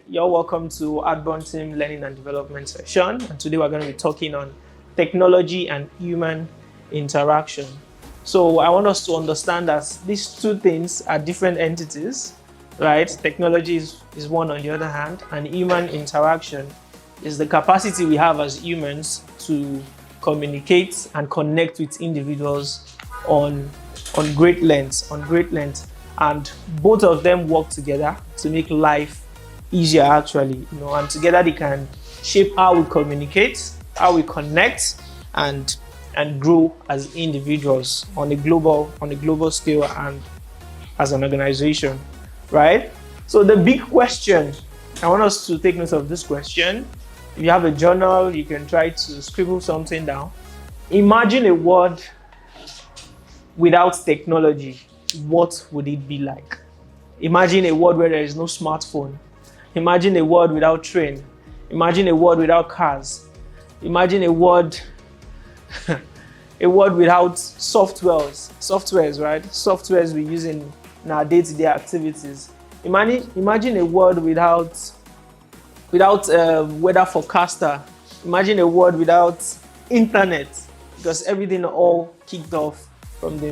You're welcome to Adborn Team Learning and Development session. And today we're going to be talking on technology and human interaction. So I want us to understand that these two things are different entities, right? Technology is one on the other hand, and human interaction is the capacity we have as humans to communicate and connect with individuals on great lengths, and both of them work together to make life easier actually, and together they can shape how we communicate, how we connect, and grow as individuals on a global scale and as an organization, right? So the big question, I want us to take note of this question. If you have a journal, you can try to scribble something down. Imagine a world without technology. What would it be like? Imagine a world where there is no smartphone. Imagine a world without train. Imagine a world without cars. Imagine a world without softwares, right? Softwares we use in our day-to-day activities. Imagine a world without weather forecaster. Imagine a world without internet, because everything all kicked off from the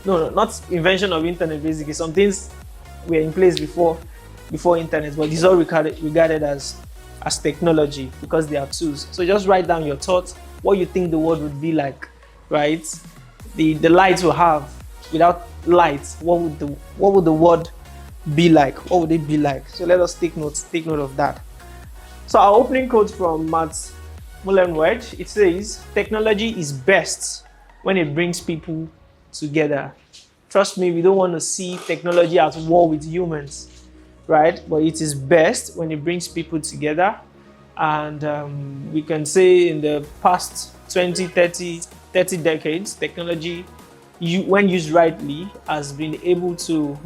not invention of internet. Basically, some things were in place before internet, but these are regarded as technology because they are tools. So just write down your thoughts, what you think the world would be like, right? The lights will have. Without lights, what would the world be like? What would it be like? So let us take note of that. So our opening quote from Matt Mullenweg, it says, "Technology is best when it brings people together." Trust me, we don't want to see technology at war with humans, right? But it is best when it brings people together. And we can say in the past 20, 30 decades, technology, when used rightly, has been able to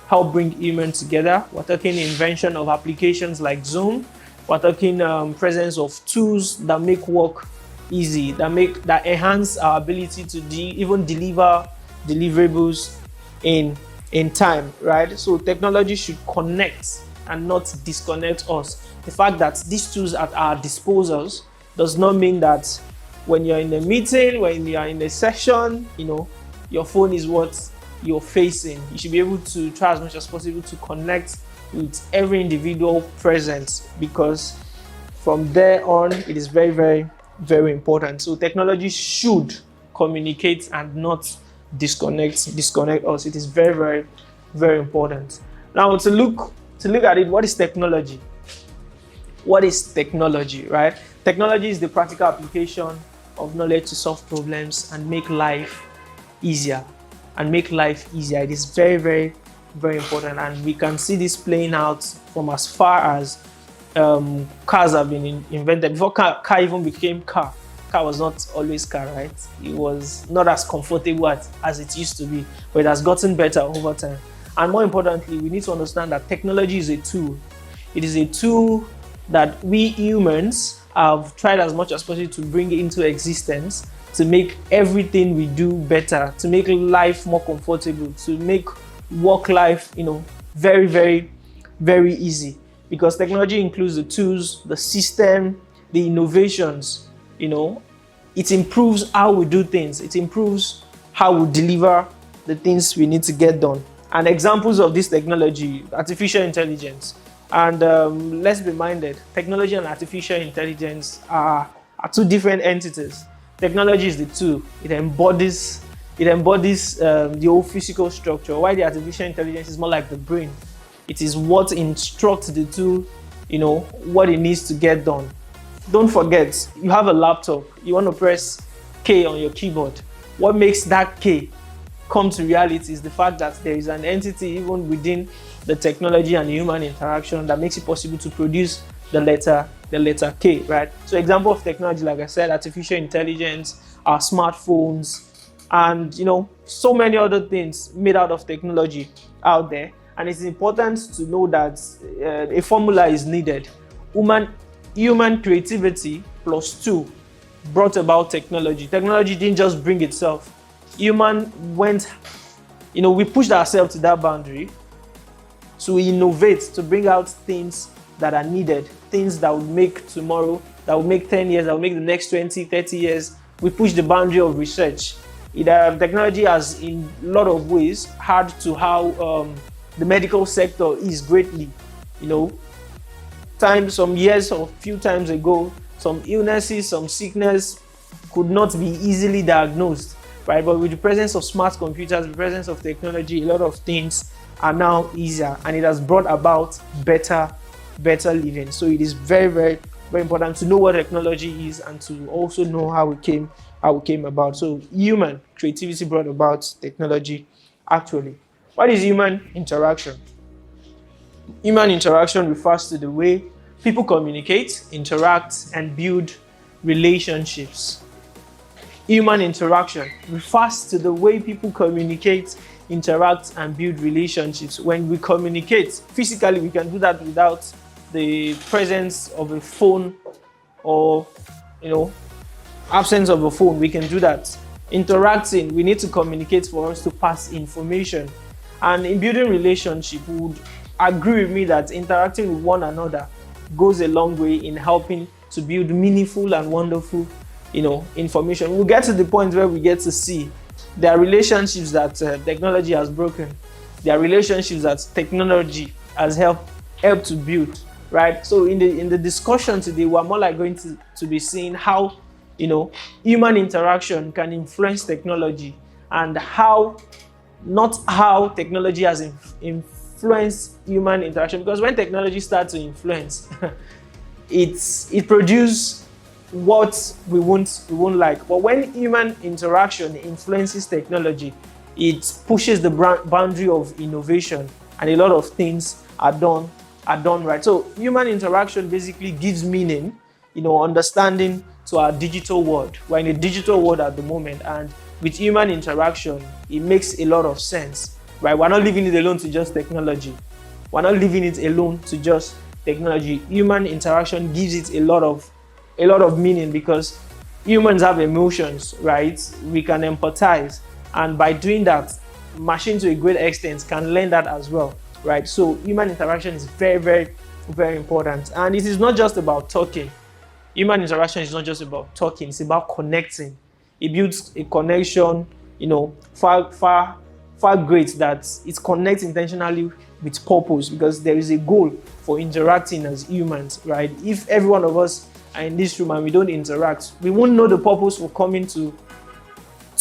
help bring humans together. We're talking invention of applications like Zoom. We're talking presence of tools that make work easy, that enhance our ability to even deliver deliverables in time, right? So technology should connect and not disconnect us. The fact that these tools at our disposals does not mean that when you're in a meeting, when you're in a session, your phone is what you're facing. You should be able to try as much as possible to connect with every individual present, because from there on, it is very, very, very important. So technology should communicate and not disconnect us. It is very, very, very important. Now to look at it, what is technology? What is technology, right? Technology is the practical application of knowledge to solve problems and make life easier. It is very, very, very important, and we can see this playing out from as far as cars have been invented. Before car even became car was not always car, right? It was not as comfortable as it used to be, but it has gotten better over time. And more importantly, we need to understand that technology is a tool. It is a tool that we humans have tried as much as possible to bring into existence, to make everything we do better, to make life more comfortable, to make work life, very, very, very easy. Because technology includes the tools, the system, the innovations. It improves how we do things. It improves how we deliver the things we need to get done. And examples of this technology, artificial intelligence. And let's be minded, technology and artificial intelligence are two different entities. Technology is the tool. It embodies the whole physical structure, while the artificial intelligence is more like the brain. It is what instructs the tool, what it needs to get done. Don't forget, you have a laptop. You want to press K on your keyboard. What makes that K come to reality is the fact that there is an entity even within the technology and the human interaction that makes it possible to produce the letter K, right? So example of technology, like I said, artificial intelligence, our smartphones, and so many other things made out of technology out there. And it's important to know that a formula is needed. Human creativity plus 2 brought about technology. Technology didn't just bring itself. We pushed ourselves to that boundary to innovate, to bring out things that are needed, things that will make tomorrow, that will make 10 years, that will make the next 20, 30 years. We push the boundary of research. Technology has, in a lot of ways, add to how the medical sector is greatly. Some years or few times ago, some illnesses, some sickness could not be easily diagnosed, right? But with the presence of smart computers, the presence of technology, a lot of things are now easier, and it has brought about better living. So it is very, very, very important to know what technology is and to also know how it came about. So human creativity brought about technology. Actually, what is human interaction? Human interaction refers to the way people communicate, interact, and build relationships. Human interaction refers to the way people communicate, interact, and build relationships. When we communicate physically, we can do that without the presence of a phone or, absence of a phone. We can do that. Interacting, we need to communicate for us to pass information. And in building relationship, we would agree with me that interacting with one another goes a long way in helping to build meaningful and wonderful, information. We'll get to the point where we get to see there are relationships that technology has broken. There are relationships that technology has helped to build, right? So in the discussion today, we're more like going to be seeing how, human interaction can influence technology, and not how technology has influenced human interaction. Because when technology starts to influence, it produces what we won't like. But when human interaction influences technology, it pushes the boundary of innovation, and a lot of things are done right. So human interaction basically gives meaning, understanding to our digital world. We're in a digital world at the moment, and with human interaction, it makes a lot of sense, right? We're not leaving it alone to just technology. We're not leaving it alone to just technology. Human interaction gives it a lot of meaning, because humans have emotions, right? We can empathize, and by doing that, machines to a great extent can learn that as well, right? So human interaction is very, very, very important, and it is not just about talking. Human interaction is not just about talking, it's about connecting. It builds a connection, far great, that it connects intentionally with purpose, because there is a goal for interacting as humans, right? If every one of us are in this room and we don't interact, we won't know the purpose for coming to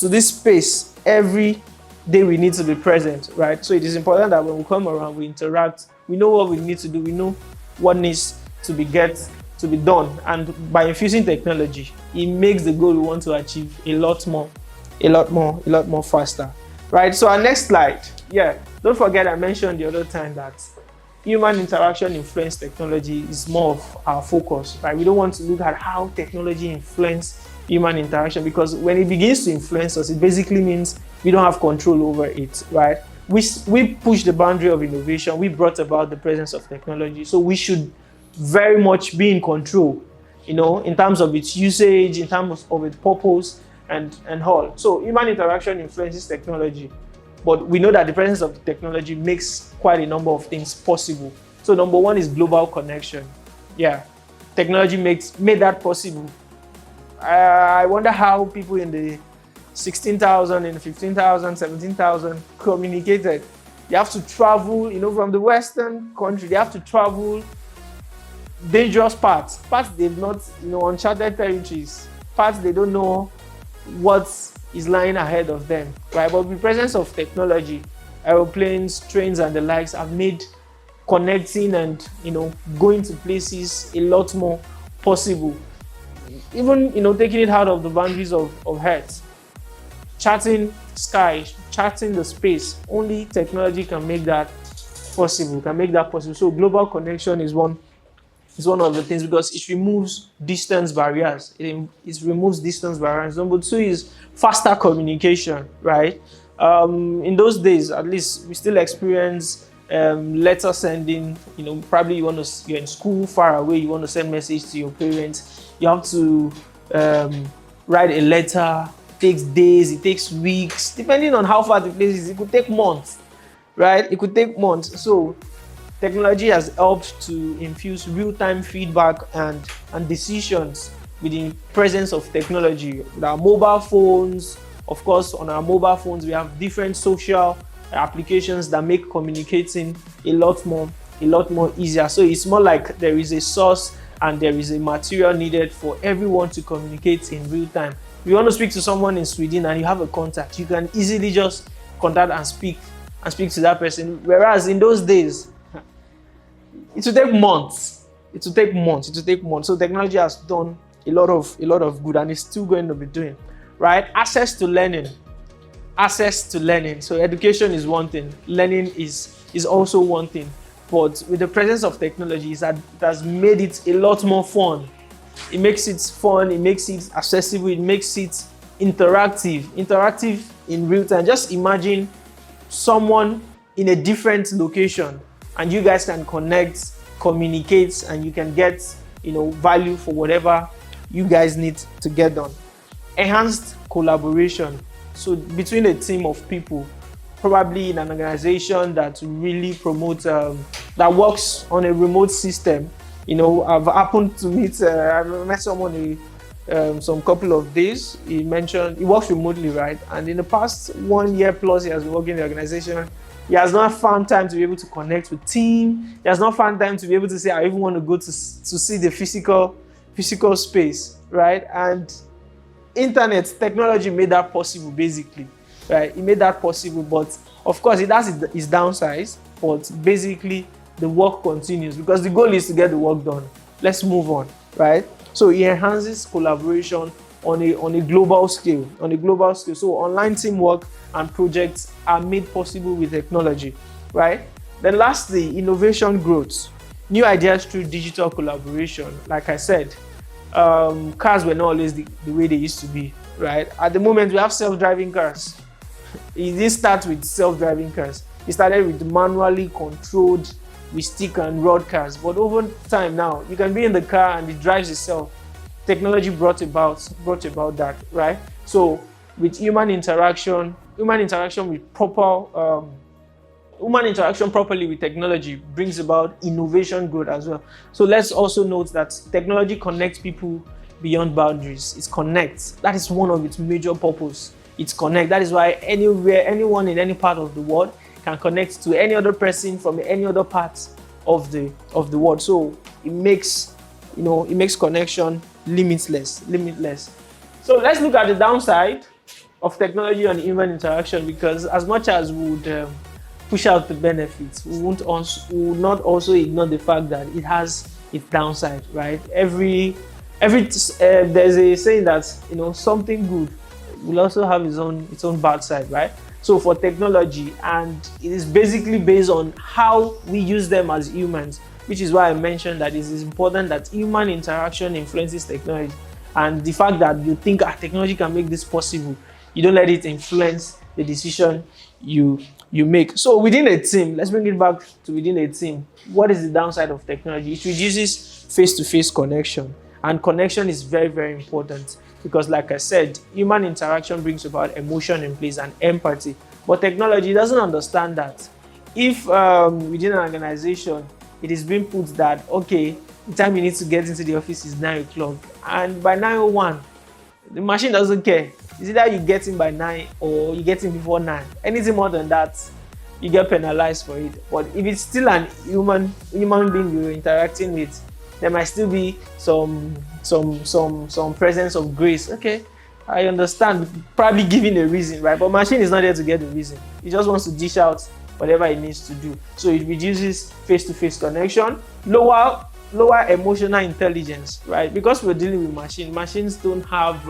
this space every day. We need to be present, right? So it is important that when we come around, we interact, we know what we need to do, we know what needs to be done, and by infusing technology, it makes the goal we want to achieve a lot more faster, right? So our next slide, don't forget I mentioned the other time that human interaction influence technology is more of our focus, right? We don't want to look at how technology influence human interaction, because when it begins to influence us, it basically means we don't have control over it, right? We push the boundary of innovation. We brought about the presence of technology, so we should very much be in control, in terms of its usage, in terms of its purpose, and all. So human interaction influences technology, but we know that the presence of technology makes quite a number of things possible. So number one is global connection. Technology made that possible. I wonder how people in the 16,000, in the 15,000, 17,000 communicated. They have to travel, from the Western country. They have to travel dangerous parts they've not, uncharted territories, parts they don't know what is lying ahead of them, right? But with the presence of technology, aeroplanes, trains, and the likes have made connecting and, going to places a lot more possible. Even, taking it out of the boundaries of Earth, charting sky, charting the space, only technology can make that possible, So global connection is one of the things, because it removes distance barriers. It removes distance barriers. Number two is faster communication, right? In those days, at least, we still experience letter sending. Probably you're in school far away, you want to send message to your parents. You have to write a letter. It takes days, it takes weeks, depending on how far the place is. It could take months, right? It could take months. So Technology has helped to infuse real-time feedback and decisions with the presence of technology. With our mobile phones, of course, on our mobile phones, we have different social applications that make communicating a lot more easier. So it's more like there is a source and there is a material needed for everyone to communicate in real time. If you want to speak to someone in Sweden and you have a contact, you can easily just contact and speak to that person. Whereas in those days, it will take months. It will take months. So technology has done a lot of good, and it's still going to be doing, right? Access to learning. So education is one thing, learning is also one thing. But with the presence of technology, it has made it a lot more fun. It makes it fun, it makes it accessible, it makes it interactive in real time. Just imagine someone in a different location and you guys can connect, communicate, and you can get, value for whatever you guys need to get done. Enhanced collaboration. So between a team of people, probably in an organization that really promotes, that works on a remote system. I've happened to meet, I met someone some couple of days. He mentioned he works remotely, right? And in the past 1 year plus, he has been working in the organization. He has not found time to be able to connect with team. He has not found time to be able to say, I even want to go to see the physical space, right? And internet technology made that possible, basically, right? It made that possible, but of course it has its downsides, but basically the work continues because the goal is to get the work done. Let's move on, right? So it enhances collaboration on a global scale. So online teamwork and projects are made possible with technology, right? Then lastly, innovation growth. New ideas through digital collaboration. Like I said, cars were not always the way they used to be, right? At the moment, we have self-driving cars. It didn't start with self-driving cars. It started with manually controlled with stick and rod cars. But over time now, you can be in the car and it drives itself. Technology brought about that, right? So with human interaction properly with technology brings about innovation growth as well. So let's also note that technology connects people beyond boundaries. It connects. That is one of its major purpose. It's connect. That is why anyone in any part of the world can connect to any other person from any other part of the world. So it makes connection limitless. So let's look at the downside of technology and human interaction, because as much as we would push out the benefits, we will not also ignore the fact that it has its downside, right? There's a saying that something good will also have its own bad side, right? So for technology, and it is basically based on how we use them as humans, which is why I mentioned that it is important that human interaction influences technology, and the fact that you think technology can make this possible, you don't let it influence the decision you make. So within a team, let's bring it back to within a team. What is the downside of technology? It reduces face-to-face connection, and connection is very, very important because, like I said, human interaction brings about emotion in place and empathy, but technology doesn't understand that. If within an organization it is being put that, okay, the time you need to get into the office is 9 o'clock, and by 9:01 the machine doesn't care. It's either you get in by 9 or you get in before 9. Anything more than that, you get penalized for it. But if it's still an human being you're interacting with, there might still be some presence of grace. Okay, I understand, probably giving a reason, right? But machine is not there to get the reason. It just wants to dish out whatever it needs to do. So it reduces face-to-face connection, lower emotional intelligence, right? Because we're dealing with machines don't have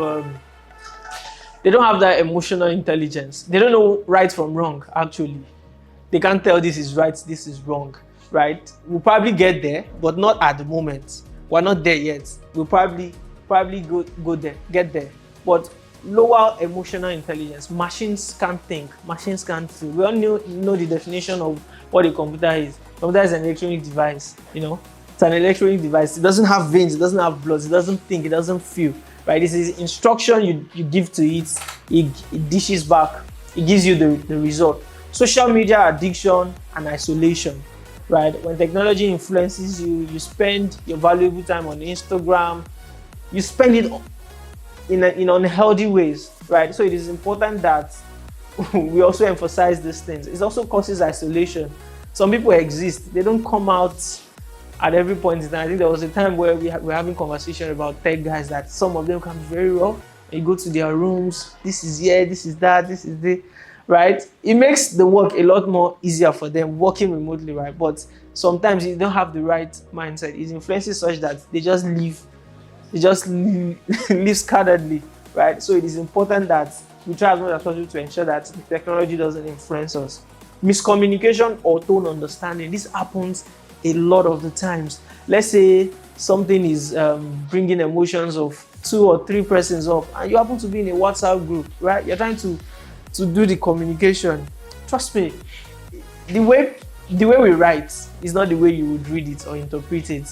that emotional intelligence. They don't know right from wrong, actually. They can't tell this is right, this is wrong, right? We'll probably get there, but not at the moment. We're not there yet. We'll probably go there, get there. But lower emotional intelligence. Machines can't think. Machines can't feel. We all know the definition of what a computer is. A computer is an electronic device, It's an electronic device. It doesn't have veins, it doesn't have blood, it doesn't think, it doesn't feel, right? This is instruction you give to it, it dishes back, it gives you the result. Social media addiction and isolation. right? When technology influences you, you spend your valuable time on Instagram, you spend it in unhealthy ways, right? So it is important that we also emphasize these things. It also causes isolation. Some people exist, they don't come out at every point in time. I think there was a time where we were having conversation about tech guys that some of them can be very rough. You go to their rooms, this is here, this is that, this is the right. It makes the work a lot more easier for them working remotely, right? But sometimes you don't have the right mindset. It influences such that they just live, live scatteredly, right? So it is important that we try as much as possible to ensure that the technology doesn't influence us. Miscommunication or tone understanding. This happens a lot of the times. Let's say something is bringing emotions of 2 or 3 persons up, and you happen to be in a WhatsApp group, right? You're trying to do the communication. Trust me, the way we write is not the way you would read it or interpret it.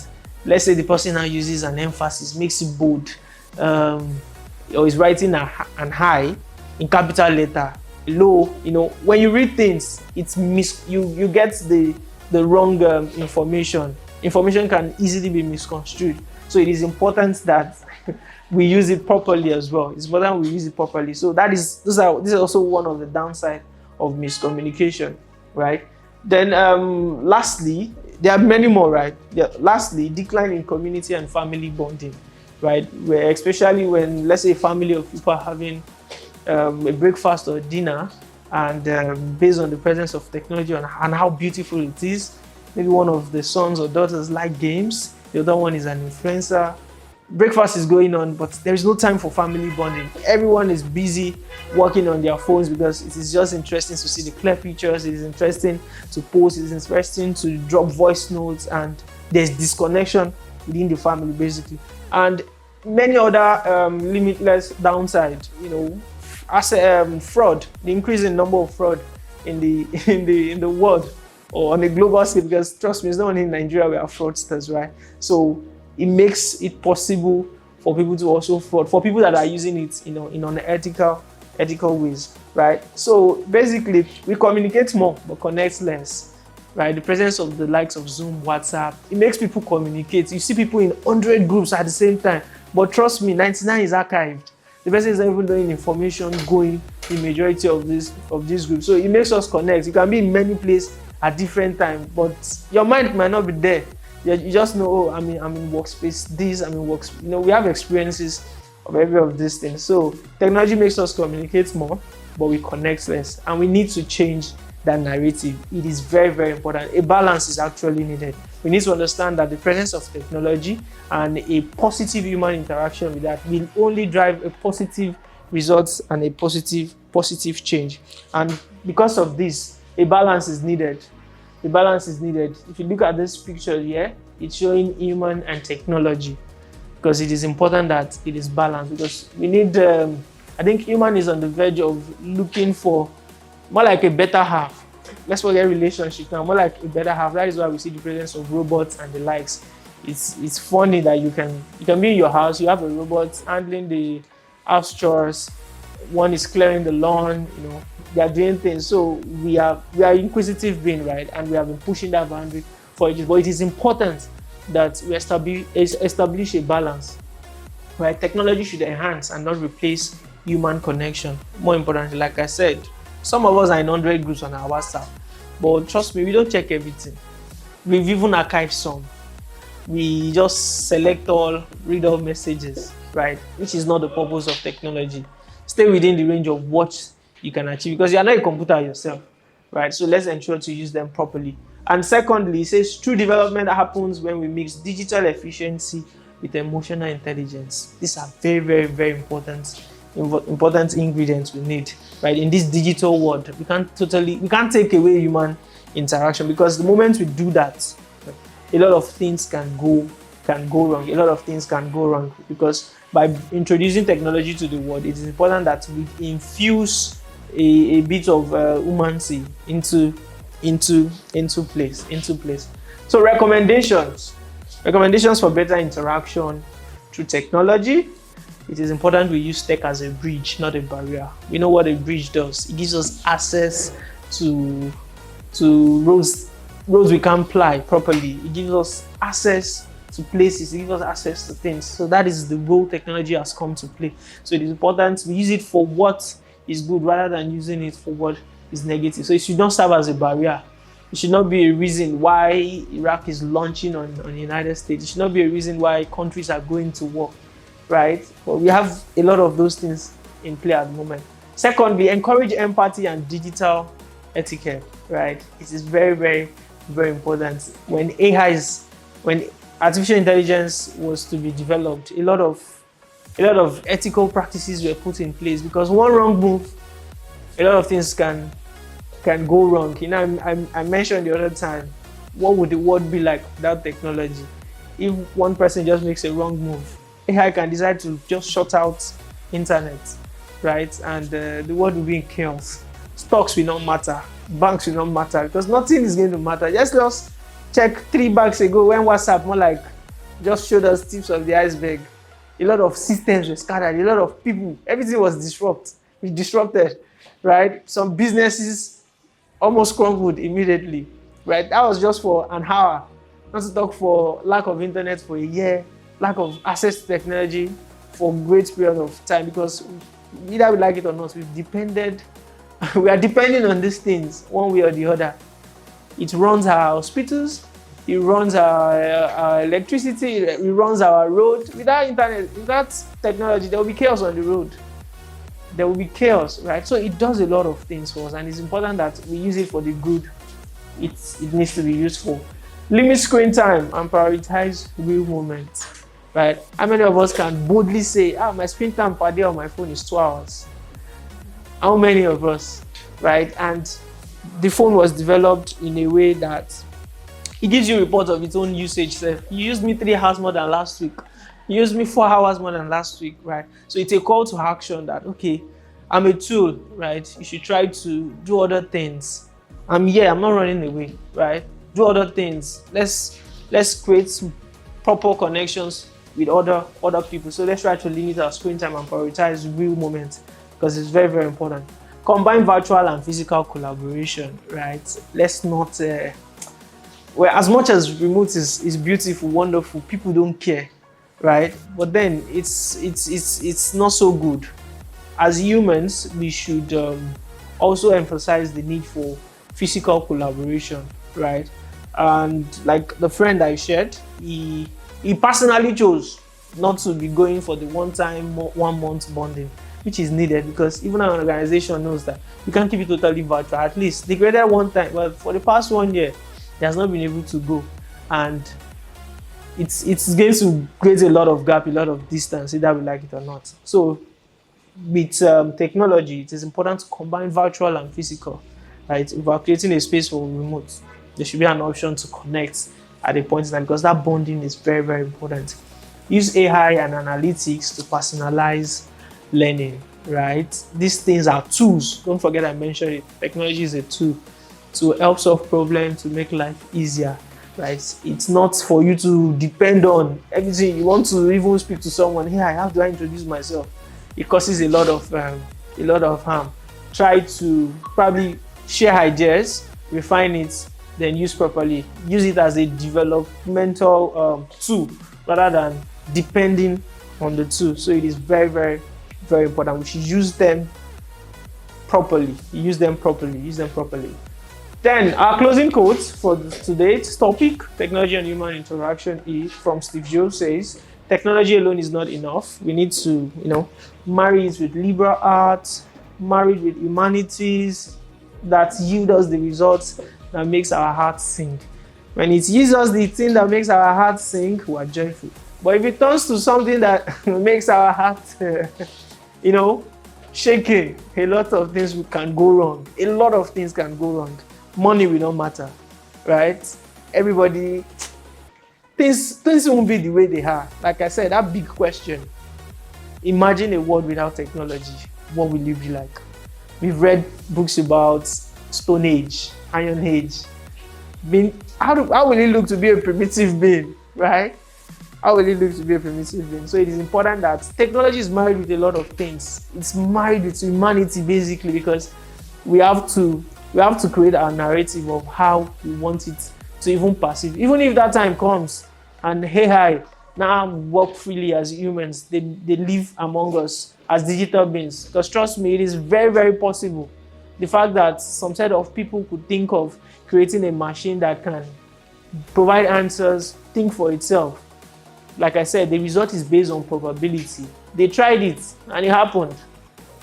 Let's say the person now uses an emphasis, makes it bold, or is writing an high in capital letter, low. When you read things, you get the wrong information. Information can easily be misconstrued. So it is important that we use it properly as well. It's important we use it properly. So this is also one of the downside of miscommunication, right? Then lastly, there are many more, right? Lastly, decline in community and family bonding, right? Where especially when, let's say, a family of people are having a breakfast or dinner, and based on the presence of technology and how beautiful it is, maybe one of the sons or daughters like games, the other one is an influencer. Breakfast is going on, but there is no time for family bonding. Everyone is busy working on their phones because it is just interesting to see the clear pictures. It is interesting to post. It is interesting to drop voice notes, and there's disconnection within the family basically. And many other limitless downside. As fraud, the increasing number of fraud in the world or on a global scale. Because trust me, it's not only in Nigeria we have fraudsters, right? So it makes it possible for people to also fraud, for people that are using it, in unethical ways, right? So basically, we communicate more but connect less, right? The presence of the likes of Zoom, WhatsApp, it makes people communicate. You see people in 100 groups at the same time, but trust me, 99 is archived. The person is not even knowing information going in majority of this group. So it makes us connect. You can be in many places at different times, but your mind might not be there. You just know, I'm in workspace this, I'm in workspace. We have experiences of every of these things. So technology makes us communicate more, but we connect less. And we need to change that narrative. It is very, very important. A balance is actually needed. We need to understand that the presence of technology and a positive human interaction with that will only drive a positive results and a positive change. And because of this, a balance is needed. The balance is needed. If you look at this picture here, it's showing human and technology, because it is important that it is balanced, because we need, I think human is on the verge of looking for more like a better half. Let's forget relationship now, more like a better half. That is why we see the presence of robots and the likes. It's funny that you can be in your house, you have a robot handling the house chores, one is clearing the lawn, they are doing things. So we are inquisitive being, right? And we have been pushing that boundary for ages. But it is important that we establish a balance, right? Technology should enhance and not replace human connection. More importantly, like I said, some of us are in 100 groups on our WhatsApp, but trust me, we don't check everything. We've even archived some. We just select all, read all messages, right? Which is not the purpose of technology. Stay within the range of what you can achieve, because you are not a computer yourself, right? So let's ensure to use them properly. And secondly, it says true development happens when we mix digital efficiency with emotional intelligence. These are very, very, very important ingredients we need, right? In this digital world, we can't take away human interaction, because the moment we do that, a lot of things can go wrong. A lot of things can go wrong, because by introducing technology to the world, it is important that we infuse a bit of humanity into place. So recommendations for better interaction through technology. It is important we use tech as a bridge, not a barrier. We know what a bridge does. It gives us access to roads roads we can't ply properly. It gives us access to places, it gives us access to things. So that is the role technology has come to play. So it is important to use it for what is good rather than using it for what is negative. So it should not serve as a barrier. It should not be a reason why Iraq is launching on the United States. It should not be a reason why countries are going to war, right? But we have a lot of those things in play at the moment. Secondly, encourage empathy and digital etiquette, right? It is very, very, very important. When artificial intelligence was to be developed, a lot of ethical practices were put in place, because one wrong move, a lot of things can go wrong. You know, I mentioned the other time, what would the world be like without technology? If one person just makes a wrong move, AI can decide to just shut out internet, right? And the world will be in chaos. Stocks will not matter, banks will not matter, because nothing is going to matter. Just check 3 banks ago when WhatsApp more like just showed us tips of the iceberg. A lot of systems were scattered, a lot of people, everything was disrupted, right? Some businesses almost crumbled immediately, right? That was just for an hour. Not to talk for lack of internet for a year, lack of access to technology for a great period of time, because either we like it or not, we are depending on these things one way or the other. It runs our hospitals, it runs our electricity, it runs our road. Without internet, without technology, there will be chaos on the road. There will be chaos, right? So it does a lot of things for us, and it's important that we use it for the good it needs to be used for. Limit screen time and prioritize real moments, right? How many of us can boldly say, my screen time per day on my phone is 2 hours? How many of us, right? And the phone was developed in a way that it gives you a report of its own usage. So you used me 3 hours more than last week. You used me 4 hours more than last week, right? So it's a call to action that, okay, I'm a tool, right? You should try to do other things. I'm here, I'm not running away, right? Do other things. Let's create some proper connections with other people. So let's try to limit our screen time and prioritize real moments, because it's very, very important. Combine virtual and physical collaboration, right? Let's not well, as much as remote is beautiful, wonderful, people don't care, right? But then it's not so good. As humans, we should also emphasize the need for physical collaboration, right? And like the friend I shared, he personally chose not to be going for the one-time 1 month bonding, which is needed, because even an organization knows that you can't keep it totally virtual. At least they created one time, but for the past 1 year, he has not been able to go, and it's going to create a lot of gap, a lot of distance, either we like it or not. So with technology, it is important to combine virtual and physical, right? If we're creating a space for remote, there should be an option to connect at a point in time, because that bonding is very, very important. Use AI and analytics to personalize learning, right? These things are tools. Don't forget I mentioned it. Technology is a tool to help solve problems, to make life easier, right? It's not for you to depend on everything. You want to even speak to someone, hey, how do I introduce myself? It causes a lot of harm. Try to probably share ideas, refine it, then use properly. Use it as a developmental tool rather than depending on the tool. So it is very, very, very important. We should use them properly. Use them properly. Then our closing quote for today's topic, technology and human interaction, is from Steve Jobs. Says, technology alone is not enough. We need to, marry it with liberal arts, marry it with humanities that yield us the results that makes our hearts sing. When it yields us the thing that makes our hearts sing, we are joyful. But if it turns to something that makes our heart, shaking, a lot of things can go wrong. A lot of things can go wrong. Money will not matter, right? Everybody, things won't be the way they are. Like I said, that big question. Imagine a world without technology. What will it be like? We've read books about Stone Age, Iron Age. How will it look to be a primitive being, right? How will it look to be a primitive being? So it is important that technology is married with a lot of things. It's married with humanity, basically, because we have to create our narrative of how we want it to even perceive. Even if that time comes and AI now work freely as humans, they live among us as digital beings. Because trust me, it is very, very possible. The fact that some set of people could think of creating a machine that can provide answers, think for itself. Like I said, the result is based on probability. They tried it and it happened.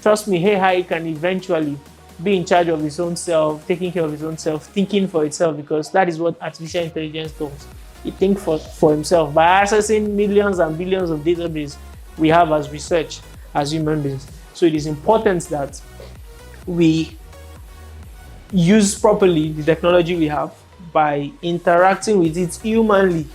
Trust me, AI can eventually be in charge of its own self, taking care of its own self, thinking for itself, because that is what artificial intelligence does. It thinks for himself by accessing millions and billions of databases we have as research as human beings. So it is important that we use properly the technology we have by interacting with it humanly,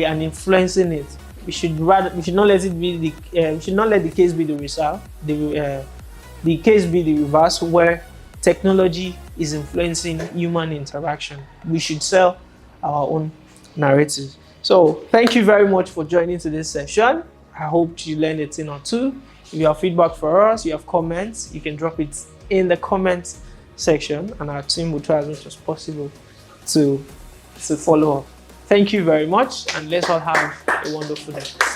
and influencing it. We should not let it be we should not let the case be the result, the case be the reverse, where technology is influencing human interaction. We should sell our own narrative. So thank you very much for joining today's session. I hope you learned a thing or two. If you have feedback for us, you have comments, you can drop it in the comments section, and our team will try as much as possible to follow up. Thank you very much, and let's all have a wonderful day.